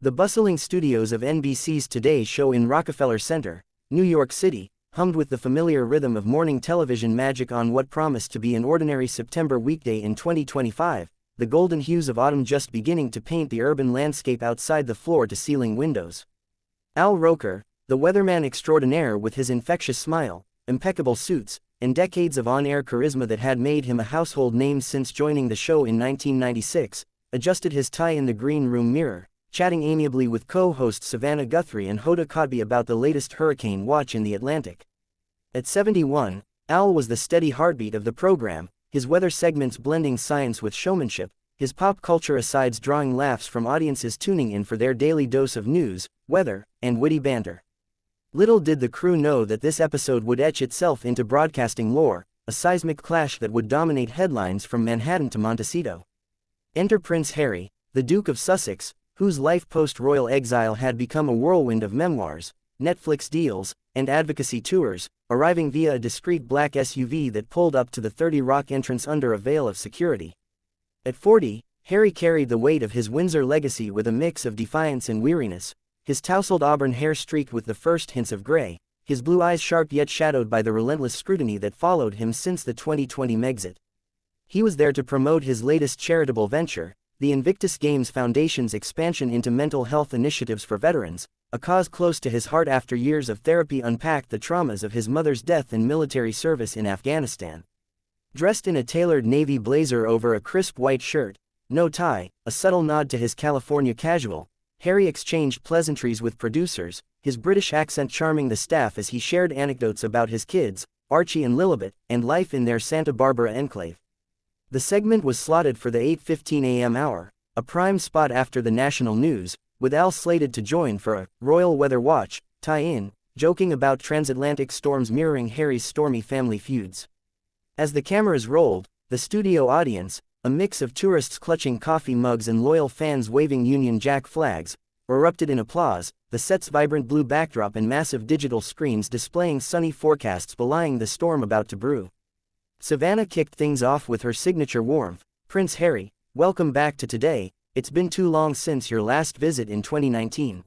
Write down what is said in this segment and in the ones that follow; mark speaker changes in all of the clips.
Speaker 1: The bustling studios of NBC's Today Show in Rockefeller Center, New York City, hummed with the familiar rhythm of morning television magic on what promised to be an ordinary September weekday in 2025, the golden hues of autumn just beginning to paint the urban landscape outside the floor-to-ceiling windows. Al Roker, the weatherman extraordinaire with his infectious smile, impeccable suits, and decades of on-air charisma that had made him a household name since joining the show in 1996, adjusted his tie in the green room mirror, chatting amiably with co-hosts Savannah Guthrie and Hoda Kotb about the latest hurricane watch in the Atlantic. At 71, Al was the steady heartbeat of the program, his weather segments blending science with showmanship, his pop culture asides drawing laughs from audiences tuning in for their daily dose of news, weather, and witty banter. Little did the crew know that this episode would etch itself into broadcasting lore, a seismic clash that would dominate headlines from Manhattan to Montecito. Enter Prince Harry, the Duke of Sussex, whose life post-royal exile had become a whirlwind of memoirs, Netflix deals, and advocacy tours, arriving via a discreet black SUV that pulled up to the 30 Rock entrance under a veil of security. At 40, Harry carried the weight of his Windsor legacy with a mix of defiance and weariness, his tousled auburn hair streaked with the first hints of gray, his blue eyes sharp yet shadowed by the relentless scrutiny that followed him since the 2020 Megxit. He was there to promote his latest charitable venture, the Invictus Games Foundation's expansion into mental health initiatives for veterans, a cause close to his heart after years of therapy unpacked the traumas of his mother's death and military service in Afghanistan. Dressed in a tailored navy blazer over a crisp white shirt, no tie, a subtle nod to his California casual, Harry exchanged pleasantries with producers, his British accent charming the staff as he shared anecdotes about his kids, Archie and Lilibet, and life in their Santa Barbara enclave. The segment was slotted for the 8:15 a.m. hour, a prime spot after the national news, with Al slated to join for a Royal Weather Watch tie-in, joking about transatlantic storms mirroring Harry's stormy family feuds. As the cameras rolled, the studio audience, a mix of tourists clutching coffee mugs and loyal fans waving Union Jack flags, erupted in applause, the set's vibrant blue backdrop and massive digital screens displaying sunny forecasts belying the storm about to brew. Savannah kicked things off with her signature warmth. "Prince Harry, welcome back to Today. It's been too long since your last visit in 2019.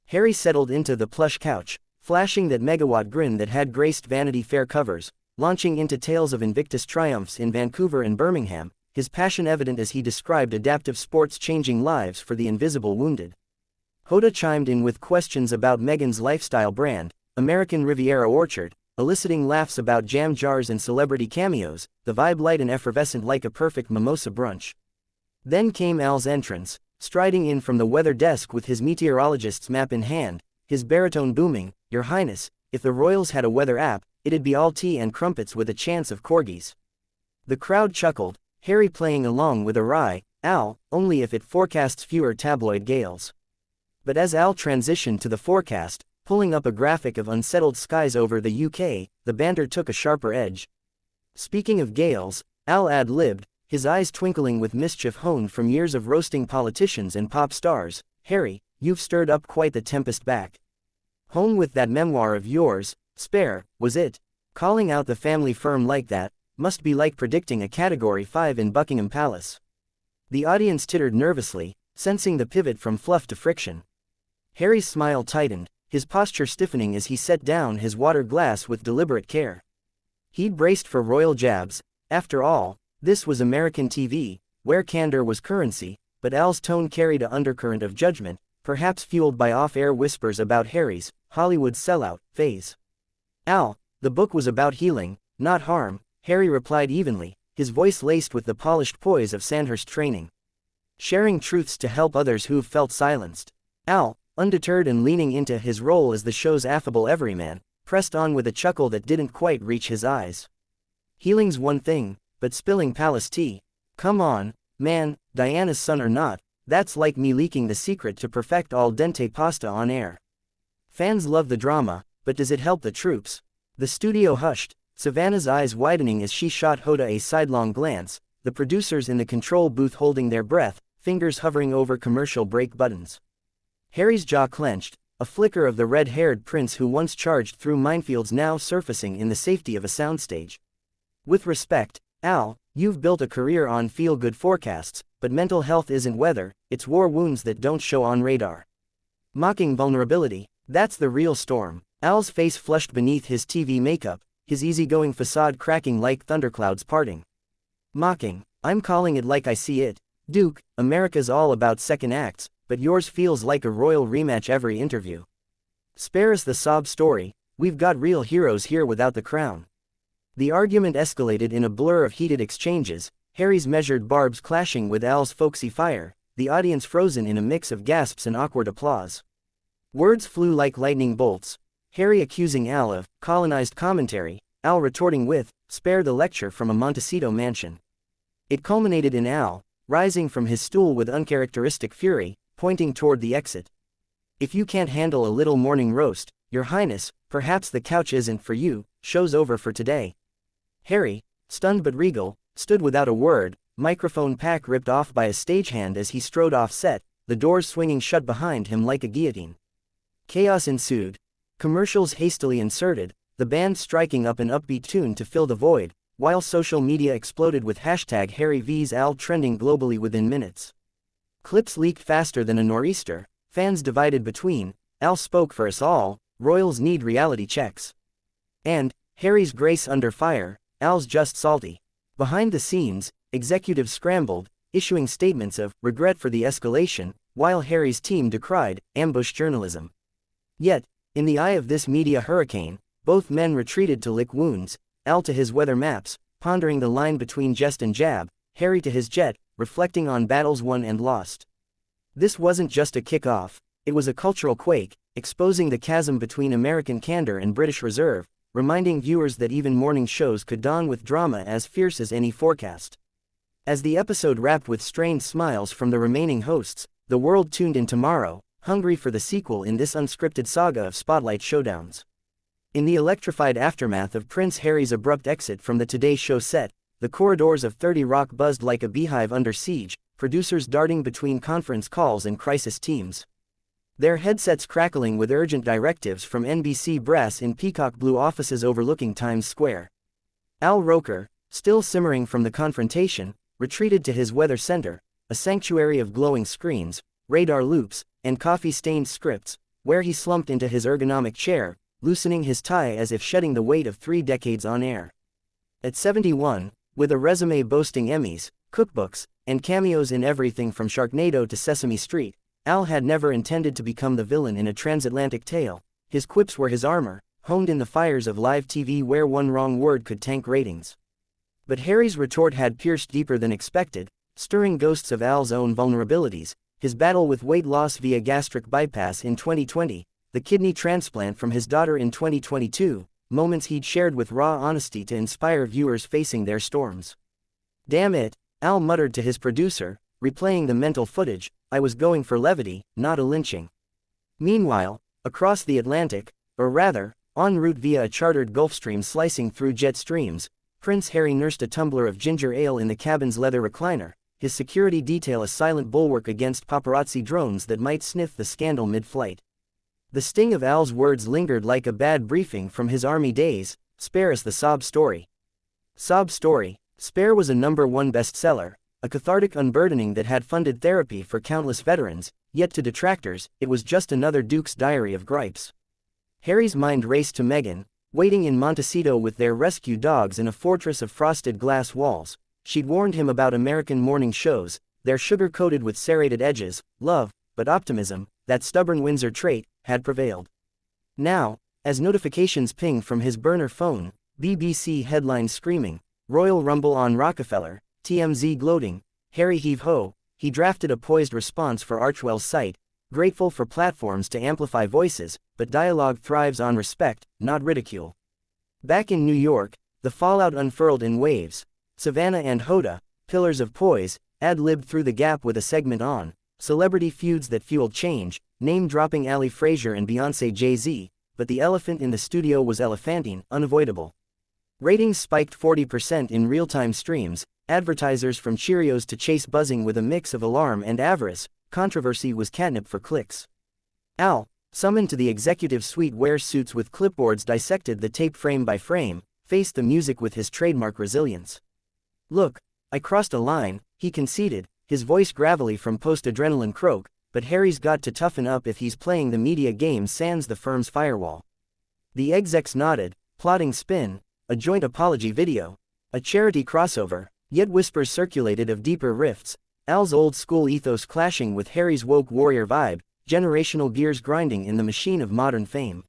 Speaker 1: Harry settled into the plush couch, flashing that megawatt grin that had graced Vanity Fair covers, launching into tales of Invictus triumphs in Vancouver and Birmingham, his passion evident as he described adaptive sports changing lives for the invisible wounded. Hoda chimed in with questions about Meghan's lifestyle brand, American Riviera Orchard, eliciting laughs about jam jars and celebrity cameos, the vibe light and effervescent like a perfect mimosa brunch. Then came Al's entrance, striding in from the weather desk with his meteorologist's map in hand, his baritone booming, "Your Highness, if the royals had a weather app, it'd be all tea and crumpets with a chance of corgis." The crowd chuckled, Harry playing along with a wry, "Al, only if it forecasts fewer tabloid gales." But as Al transitioned to the forecast, pulling up a graphic of unsettled skies over the UK, the banter took a sharper edge. Speaking of gales, Al ad-libbed, his eyes twinkling with mischief honed from years of roasting politicians and pop stars, "Harry, you've stirred up quite the tempest back. Home with that memoir of yours, Spare, was it? Calling out the family firm like that, must be like predicting a Category 5 in Buckingham Palace." The audience tittered nervously, sensing the pivot from fluff to friction. Harry's smile tightened, his posture stiffening as he set down his water glass with deliberate care. He'd braced for royal jabs. After all, this was American TV, where candor was currency, but Al's tone carried an undercurrent of judgment, perhaps fueled by off-air whispers about Harry's Hollywood sellout phase. "Al, the book was about healing, not harm," Harry replied evenly, his voice laced with the polished poise of Sandhurst training. "Sharing truths to help others who've felt silenced." Al, undeterred and leaning into his role as the show's affable everyman, pressed on with a chuckle that didn't quite reach his eyes. "Healing's one thing, but spilling palace tea. Come on, man, Diana's son or not, that's like me leaking the secret to perfect al dente pasta on air. Fans love the drama, but does it help the troops?" The studio hushed, Savannah's eyes widening as she shot Hoda a sidelong glance, the producers in the control booth holding their breath, fingers hovering over commercial break buttons. Harry's jaw clenched, a flicker of the red-haired prince who once charged through minefields now surfacing in the safety of a soundstage. "With respect, Al, You've built a career on feel-good forecasts, but mental health isn't weather, it's war wounds that don't show on radar. Mocking vulnerability, that's the real storm. Al's face flushed beneath his TV makeup, his easygoing facade cracking like thunderclouds parting. Mocking, I'm calling it like I see it. Duke, America's all about second acts, but yours feels like a royal rematch every interview. Spare us the sob story, we've got real heroes here without the crown. The argument escalated in a blur of heated exchanges, Harry's measured barbs clashing with Al's folksy fire, the audience frozen in a mix of gasps and awkward applause. Words flew like lightning bolts, Harry accusing Al of colonized commentary, Al retorting with, spare the lecture from a Montecito mansion. It culminated in Al, rising from his stool with uncharacteristic fury, pointing toward the exit. If you can't handle a little morning roast, Your Highness, perhaps the couch isn't for you, show's over for today. Harry, stunned but regal, stood without a word, microphone pack ripped off by a stagehand as he strode off set, the doors swinging shut behind him like a guillotine. Chaos ensued. Commercials hastily inserted, the band striking up an upbeat tune to fill the void, while social media exploded with hashtag #HarryVsAl trending globally within minutes. Clips leaked faster than a nor'easter, fans divided between, Al spoke for us all, royals need reality checks. And, Harry's grace under fire, Al's just salty. Behind the scenes, executives scrambled, issuing statements of regret for the escalation, while Harry's team decried ambush journalism. Yet, in the eye of this media hurricane, both men retreated to lick wounds, Al to his weather maps, pondering the line between jest and jab, Harry to his jet, reflecting on battles won and lost. This wasn't just a kick-off, it was a cultural quake, exposing the chasm between American candor and British reserve, reminding viewers that even morning shows could dawn with drama as fierce as any forecast. As the episode wrapped with strained smiles from the remaining hosts, the world tuned in tomorrow, hungry for the sequel in this unscripted saga of spotlight showdowns. In the electrified aftermath of Prince Harry's abrupt exit from the Today Show set, the corridors of 30 Rock buzzed like a beehive under siege, producers darting between conference calls and crisis teams. Their headsets crackling with urgent directives from NBC brass in peacock blue offices overlooking Times Square. Al Roker, still simmering from the confrontation, retreated to his weather center, a sanctuary of glowing screens, radar loops, and coffee-stained scripts, where he slumped into his ergonomic chair, loosening his tie as if shedding the weight of 3 decades on air. At 71, with a resume boasting Emmys, cookbooks, and cameos in everything from Sharknado to Sesame Street, Al had never intended to become the villain in a transatlantic tale. His quips were his armor, honed in the fires of live TV where one wrong word could tank ratings. But Harry's retort had pierced deeper than expected, stirring ghosts of Al's own vulnerabilities, his battle with weight loss via gastric bypass in 2020, the kidney transplant from his daughter in 2022, moments he'd shared with raw honesty to inspire viewers facing their storms. Damn it, Al muttered to his producer, replaying the mental footage, I was going for levity, not a lynching. Meanwhile, across the Atlantic, or rather, en route via a chartered Gulfstream slicing through jet streams, Prince Harry nursed a tumbler of ginger ale in the cabin's leather recliner, his security detail a silent bulwark against paparazzi drones that might sniff the scandal mid-flight. The sting of Al's words lingered like a bad briefing from his army days, spare us the sob story. Sob story, Spare was a #1 bestseller, a cathartic unburdening that had funded therapy for countless veterans, yet to detractors, it was just another Duke's diary of gripes. Harry's mind raced to Meghan, waiting in Montecito with their rescue dogs in a fortress of frosted glass walls. She'd warned him about American morning shows, their sugar-coated with serrated edges, love, but optimism, that stubborn Windsor trait, had prevailed. Now, as notifications pinged from his burner phone, BBC headlines screaming, Royal Rumble on Rockefeller, TMZ gloating, Harry heave-ho, he drafted a poised response for Archwell's site, grateful for platforms to amplify voices, but dialogue thrives on respect, not ridicule. Back in New York, the fallout unfurled in waves. Savannah and Hoda, pillars of poise, ad-libbed through the gap with a segment on celebrity feuds that fueled change, name-dropping Ali Frazier and Beyoncé Jay-Z, but the elephant in the studio was elephantine, unavoidable. Ratings spiked 40% in real-time streams, advertisers from Cheerios to Chase buzzing with a mix of alarm and avarice, controversy was catnip for clicks. Al, summoned to the executive suite where suits with clipboards dissected the tape frame by frame, faced the music with his trademark resilience. Look, I crossed a line, he conceded, his voice gravelly from post-adrenaline croak, but Harry's got to toughen up if he's playing the media game sans the firm's firewall. The execs nodded, plotting spin, a joint apology video, a charity crossover, yet whispers circulated of deeper rifts, Al's old-school ethos clashing with Harry's woke warrior vibe, generational gears grinding in the machine of modern fame.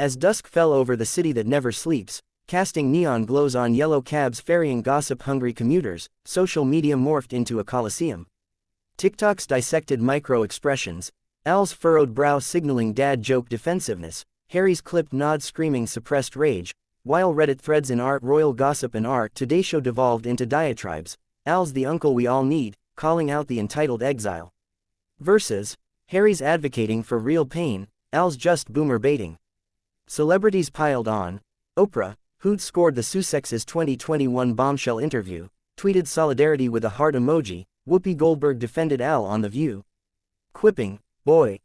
Speaker 1: As dusk fell over the city that never sleeps, casting neon glows on yellow cabs ferrying gossip-hungry commuters, social media morphed into a coliseum. TikTok's dissected micro-expressions, Al's furrowed brow signaling dad joke defensiveness, Harry's clipped nod screaming suppressed rage, while Reddit threads in art royal gossip and art Today Show devolved into diatribes, Al's the uncle we all need, calling out the entitled exile. Versus, Harry's advocating for real pain, Al's just boomer baiting. Celebrities piled on. Oprah, who'd scored the Sussex's 2021 bombshell interview, tweeted solidarity with a heart emoji. Whoopi Goldberg defended Al on The View, quipping, "Boy,